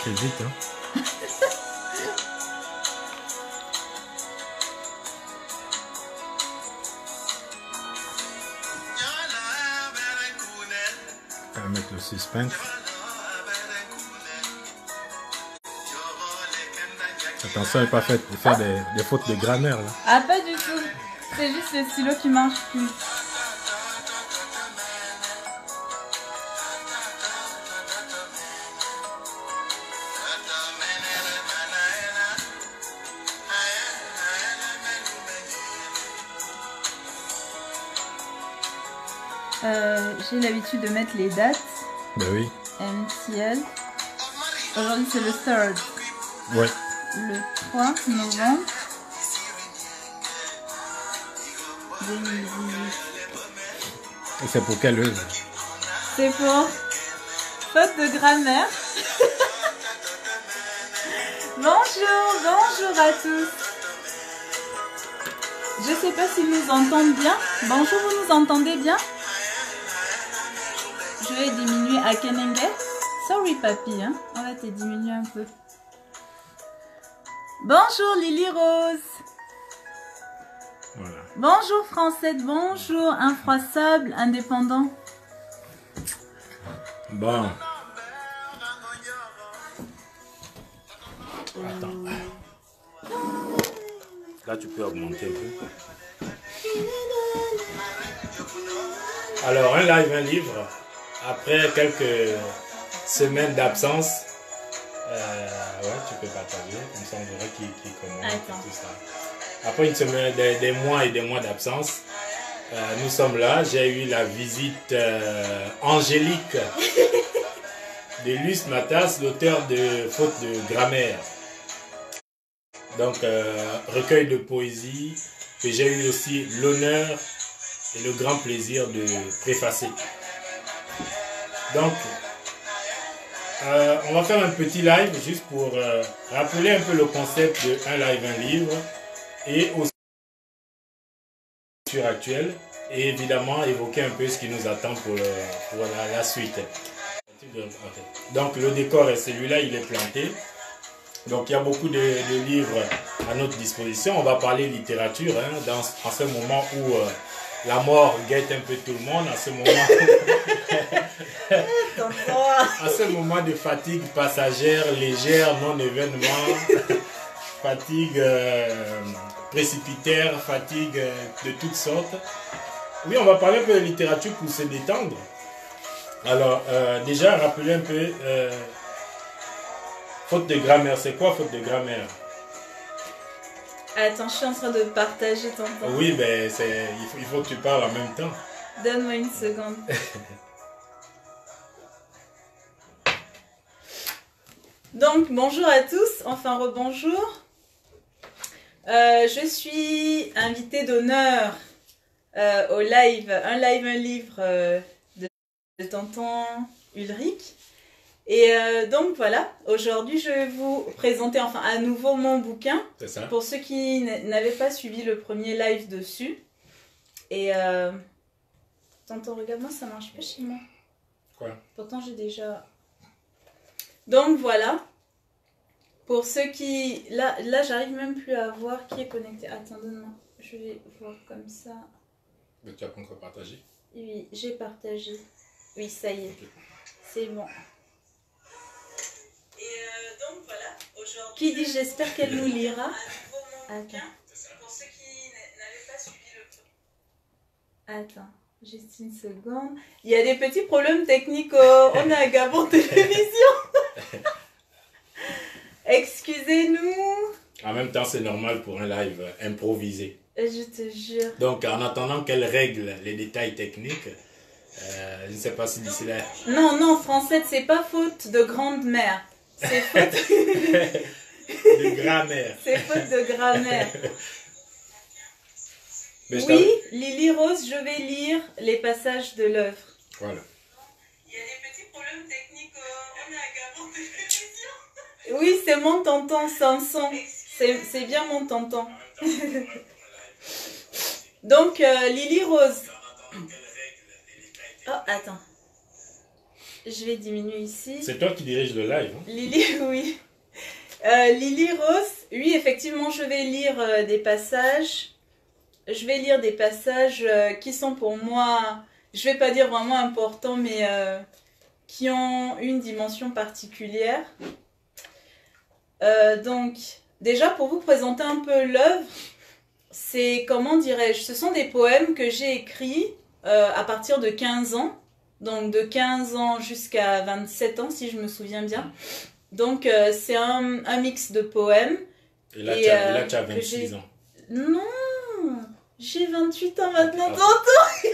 écrit vite, hein. On va mettre le suspense. Attention à ne pas faire des fautes de grammaire là. Ah, pas du tout. C'est juste le stylo qui marche plus. J'ai l'habitude de mettre les dates. Ben oui. MTL. Aujourd'hui c'est le 3rd. Ouais. Le 3 novembre 2018. Et c'est pour quelle œuvre? C'est pour faute de grammaire. Bonjour à tous. Je sais pas s'ils nous entendent bien. Bonjour, vous nous entendez bien? Je vais diminuer à Kenenge. Sorry papy, hein? On va te diminuer un peu. Bonjour Lily Rose. Voilà. Bonjour Francette, bonjour Infroissable, indépendant. Bon. Attends. Là, tu peux augmenter un peu. Alors, un live, un livre. Après quelques semaines d'absence, ouais, tu peux partager. Comme ça, on verra qui commente et tout ça. Après une semaine, des mois et des mois d'absence, nous sommes là. J'ai eu la visite angélique de Luce Matas, l'auteur de Faute de grammaire. Donc, recueil de poésie que j'ai eu aussi l'honneur et le grand plaisir de préfacer. Donc, on va faire un petit live juste pour rappeler un peu le concept de un live, un livre et aussi actuelle et évidemment évoquer un peu ce qui nous attend pour la suite. Donc, le décor est celui-là, il est planté. Donc il y a beaucoup de livres à notre disposition. On va parler littérature hein, en ce moment où la mort guette un peu tout le monde, à ce moment de fatigue passagère, légère, non-événement, fatigue précipitaire, fatigue de toutes sortes. Oui, on va parler un peu de littérature pour se détendre. Alors déjà rappeler un peu... faute de grammaire, c'est quoi faute de grammaire? Attends, je suis en train de partager ton temps. Oui, ben il faut que tu parles en même temps. Donne-moi une seconde. Donc, bonjour à tous, enfin rebonjour. Je suis invitée d'honneur au live, un livre de tonton Ulrich. Et donc voilà, aujourd'hui je vais vous présenter enfin à nouveau mon bouquin. C'est ça. Pour ceux qui n'avaient pas suivi le premier live dessus. Et tonton, regarde-moi, ça marche pas chez moi. Quoi? Pourtant j'ai déjà... Donc voilà. Pour ceux qui... Là j'arrive même plus à voir qui est connecté. Attends, donne-moi. Je vais voir comme ça. Mais tu as pas encore partagé? Oui, j'ai partagé. Oui, ça y est. Okay. C'est bon. Donc voilà, aujourd'hui... Qui dit j'espère qu'elle nous lira? Attends. Pour ceux qui n'avaient pas suivi le... Attends, juste une seconde. Il y a des petits problèmes techniques. On est à Gabon Télévision. Excusez-nous. En même temps, c'est normal pour un live improvisé. Je te jure. Donc, en attendant qu'elle règle les détails techniques, je ne sais pas si d'ici là... Non, Francette, c'est pas faute de grande-mère. C'est faute de grammaire. C'est faute de grammaire. Oui, Lily Rose, je vais lire les passages de l'œuvre. Voilà. Il y a des petits problèmes techniques. On est à Gabon Télévision. Oui, c'est mon tonton Samson. C'est bien mon tonton. Donc, Lily Rose. Oh, attends. Je vais diminuer ici. C'est toi qui dirige le live. Hein? Lily, oui. Lily Rose, oui, effectivement, je vais lire des passages. Je vais lire des passages qui sont pour moi, je vais pas dire vraiment importants, mais qui ont une dimension particulière. Donc, déjà, pour vous présenter un peu l'œuvre, c'est, comment dirais-je, ce sont des poèmes que j'ai écrits à partir de 15 ans. Donc, de 15 ans jusqu'à 27 ans, si je me souviens bien. Donc, c'est un mix de poèmes. Et là, tu as 26 ans. Non, j'ai 28 ans maintenant, tonton.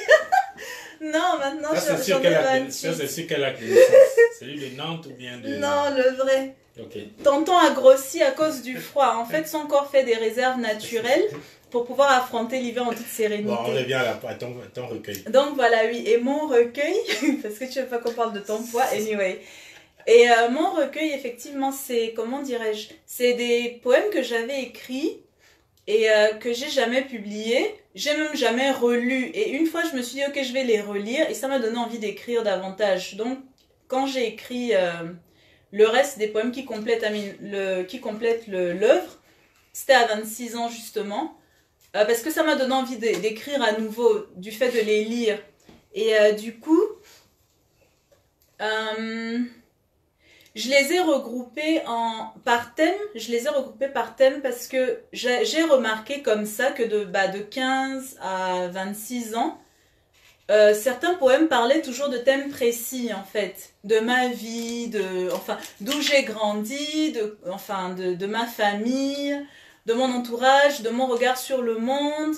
Non, maintenant, ça, c'est sûr qu'elle a celui de Nantes ou bien de... Non, le vrai. Okay. Tonton a grossi à cause du froid. En fait, son corps fait des réserves naturelles pour pouvoir affronter l'hiver en toute sérénité. Bon, on revient à ton recueil. Donc voilà, oui. Et mon recueil, parce que tu veux pas qu'on parle de ton poids, anyway. Et mon recueil, effectivement, c'est, comment dirais-je, c'est des poèmes que j'avais écrits et que j'ai jamais publiés. J'ai même jamais relu. Et une fois, je me suis dit, ok, je vais les relire. Et ça m'a donné envie d'écrire davantage. Donc, quand j'ai écrit le reste des poèmes qui complètent l'œuvre, c'était à 26 ans, justement. Parce que ça m'a donné envie d'écrire à nouveau, du fait de les lire. Et du coup... je les ai regroupés par thème. Je les ai regroupés par thème parce que j'ai remarqué comme ça que de 15 à 26 ans, certains poèmes parlaient toujours de thèmes précis, en fait. De ma vie, d'où j'ai grandi, de ma famille, de mon entourage, de mon regard sur le monde.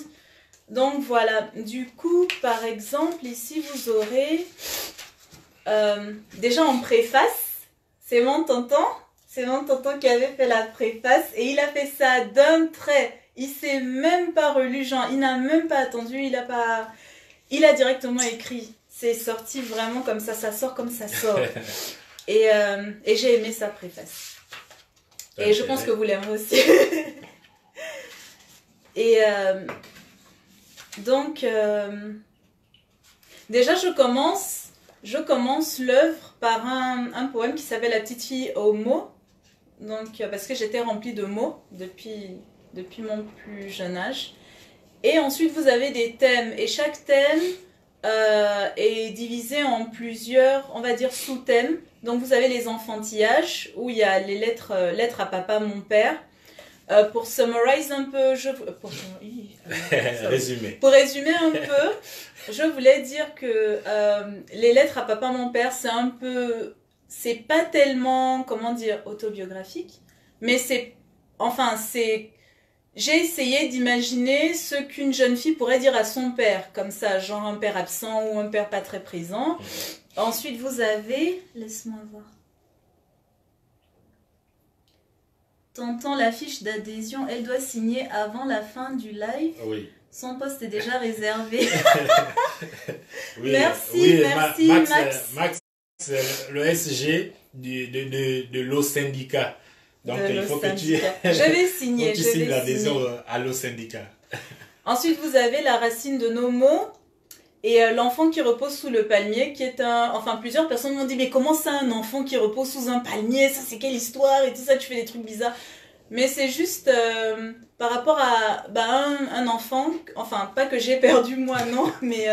Donc voilà. Du coup, par exemple, ici, vous aurez déjà en préface. C'est mon tonton qui avait fait la préface et il a fait ça d'un trait. Il s'est même pas relu, genre il n'a même pas attendu, il a directement écrit. C'est sorti vraiment comme ça sort comme ça sort. Et j'ai aimé sa préface. Et je pense que vous l'aimerez aussi. Et donc, déjà je commence l'œuvre par un poème qui s'appelle La petite fille aux mots. Donc, parce que j'étais remplie de mots depuis mon plus jeune âge. Et ensuite, vous avez des thèmes. Et chaque thème est divisé en plusieurs, on va dire, sous-thèmes. Donc, vous avez les enfantillages, où il y a les lettres à papa, mon père. Pour summarize un peu, pour résumer un peu, je voulais dire que les lettres à papa, mon père, c'est pas tellement, comment dire, autobiographique, mais j'ai essayé d'imaginer ce qu'une jeune fille pourrait dire à son père, comme ça, genre un père absent ou un père pas très présent. Ensuite, vous avez, laisse-moi voir. Tonton, la fiche d'adhésion, elle doit signer avant la fin du live. Oui. Son poste est déjà réservé. Oui, merci, Max, c'est le SG de l'eau syndicat. Donc, il faut que tu... Je vais signer. Tu signes l'adhésion à l'eau syndicat. Ensuite, vous avez la racine de nos mots. Et l'enfant qui repose sous le palmier, qui est plusieurs personnes m'ont dit, mais comment ça, un enfant qui repose sous un palmier, ça c'est quelle histoire, et tout ça, tu fais des trucs bizarres. Mais c'est juste par rapport à un enfant, enfin, pas que j'ai perdu moi, non, mais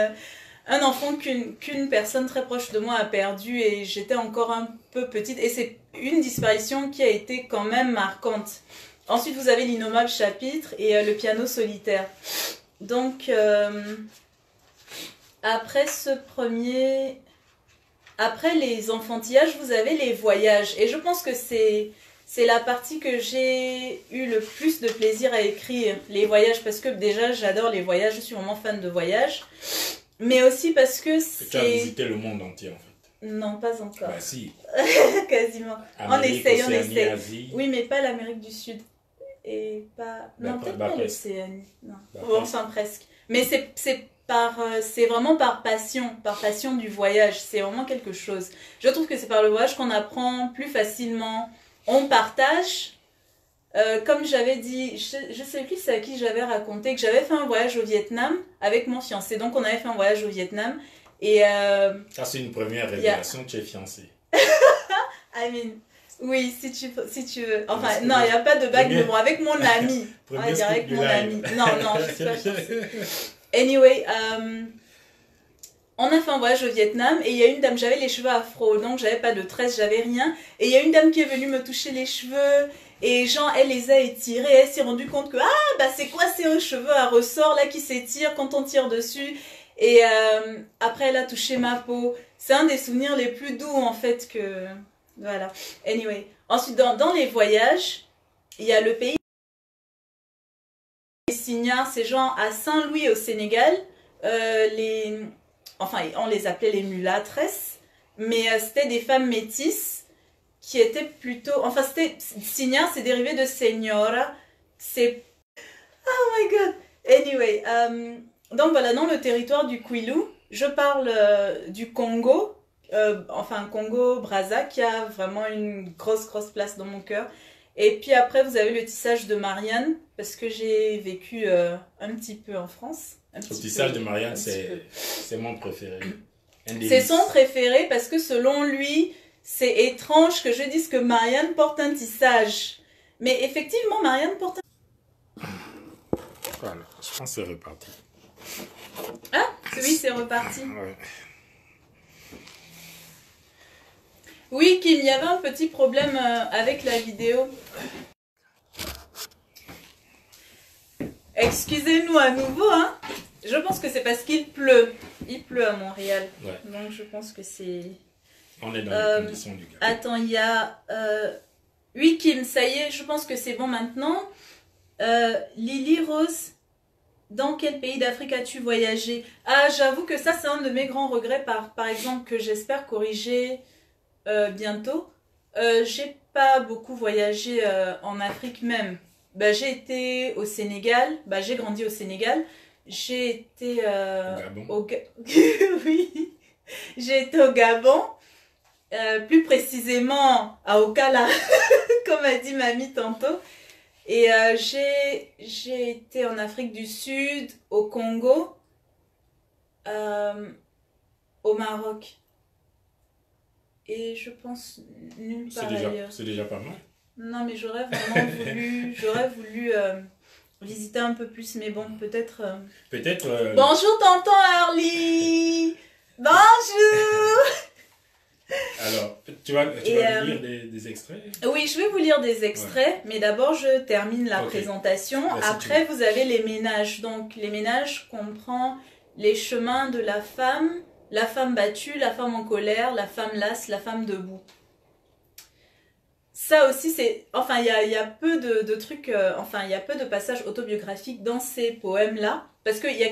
un enfant qu'une personne très proche de moi a perdu, et j'étais encore un peu petite, et c'est une disparition qui a été quand même marquante. Ensuite, vous avez l'innommable chapitre, et le piano solitaire. Donc... Après les enfantillages, vous avez les voyages. Et je pense que c'est la partie que j'ai eu le plus de plaisir à écrire, les voyages, parce que déjà, j'adore les voyages, je suis vraiment fan de voyages. Mais aussi parce que c'est... Tu as visité le monde entier, en fait. Non, pas encore. Bah si. Quasiment. Amérique, on essaye. Asie. Oui, mais pas l'Amérique du Sud. Et pas... Non, peut-être pas l'Océanie. Non. Enfin, presque. Mais c'est vraiment par passion du voyage. C'est vraiment quelque chose. Je trouve que c'est par le voyage qu'on apprend plus facilement. On partage. Comme j'avais dit, je sais plus c'est à qui j'avais raconté que j'avais fait un voyage au Vietnam avec mon fiancé. Donc on avait fait un voyage au Vietnam Et ça, c'est une première révélation, tu es fiancée. I mean, oui, si tu veux. Enfin, non, il n'y a pas de bague, mais bon, avec mon ami. On va dire avec mon ami. Non, je suis pas fiancée. Anyway, on a fait un voyage au Vietnam et il y a une dame, j'avais les cheveux afro, donc j'avais pas de tresse, j'avais rien. Et il y a une dame qui est venue me toucher les cheveux et genre elle les a étirés, elle s'est rendue compte que c'est quoi ces cheveux à ressort là qui s'étirent quand on tire dessus. Et après elle a touché ma peau. C'est un des souvenirs les plus doux en fait que... Voilà. Anyway. Ensuite dans les voyages, il y a le pays des Signas, c'est genre à Saint-Louis au Sénégal. Enfin, on les appelait les mulâtresses, mais c'était des femmes métisses qui étaient plutôt... Enfin, Signa, c'est dérivé de señora. C'est... Oh my god! Anyway, donc voilà, dans le territoire du Kwilu, je parle du Congo, Congo-Brazza, qui a vraiment une grosse place dans mon cœur. Et puis après, vous avez le tissage de Marianne, parce que j'ai vécu un petit peu en France. Le tissage de Marianne, c'est mon préféré. C'est son préféré parce que selon lui, c'est étrange que je dise que Marianne porte un tissage. Mais effectivement, Marianne porte un... Voilà, je pense que c'est reparti. Ah, oui, c'est reparti. Ouais. Oui, Kim, il y avait un petit problème avec la vidéo. Excusez-nous à nouveau, hein. Je pense que c'est parce qu'il pleut. Il pleut à Montréal. Ouais. Donc je pense que c'est... On est dans les conditions du gars. Attends, il y a... Oui, Kim, ça y est, je pense que c'est bon maintenant. Lily Rose, dans quel pays d'Afrique as-tu voyagé? Ah, j'avoue que ça, c'est un de mes grands regrets, par exemple, que j'espère corriger bientôt. J'ai pas beaucoup voyagé en Afrique même. J'ai été au Sénégal, j'ai grandi au Sénégal. J'ai été au Gabon. Oui, j'ai été au Gabon, plus précisément à Okala, comme a dit mamie tantôt. Et j'ai été en Afrique du Sud, au Congo, au Maroc. Et je pense nulle part ailleurs. C'est déjà pas mal. Non, mais j'aurais vraiment voulu visiter un peu plus, mais bon, peut-être... Bonjour, tonton Harley. Bonjour. Alors, tu vas nous lire des extraits? Oui, je vais vous lire des extraits, mais d'abord, je termine la présentation. Après, vous avez les ménages. Donc, les ménages comprennent les chemins de la femme battue, la femme en colère, la femme lasse, la femme debout. Ça aussi, c'est... Enfin, il y a peu de trucs... il y a peu de passages autobiographiques dans ces poèmes-là. Parce qu'il y a